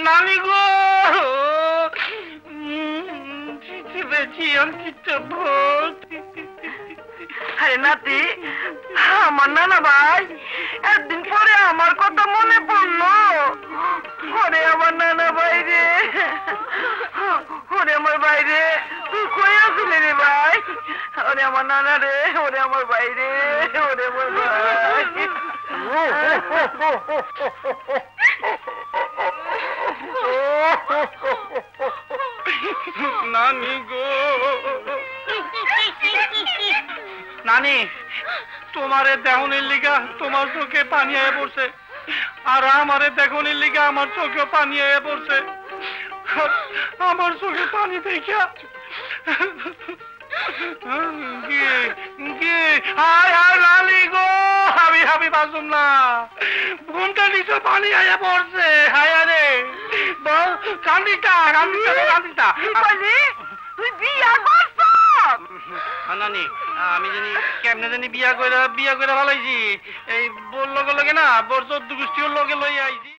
নানি গো আরে নাতি আমার নানা ভাই একদিন পরে আমার কথা মনে পড়লো ওরে আমার নানা ভাই রে ওরে আমার ভাই রে তুই কই আসলি রে ভাই ওরে আমার নানা রে ওরে আমার ভাই রে ওরে আমার ভাই নানি গো নানি তোমারে দেহনের লিগা তোমার চোখে পানি আয়ে পড়ছে আর আমারে দেখনের লিগা আমার চোখে পানি আয়ে পড়ছে আমার চোখে পানি দেখা নানি গো আমি বাঁচুম না ঘুমটা নিচে পানি আয়া পড়ছে হায়া রে কান্দিটা তুই বিয়া করছ নানি আমি জানি কেমনে জানি বিয়া করে ভালাইছি এই বোর লগে লগে না বোর 14 গোষ্ঠীর লগে লই আইছি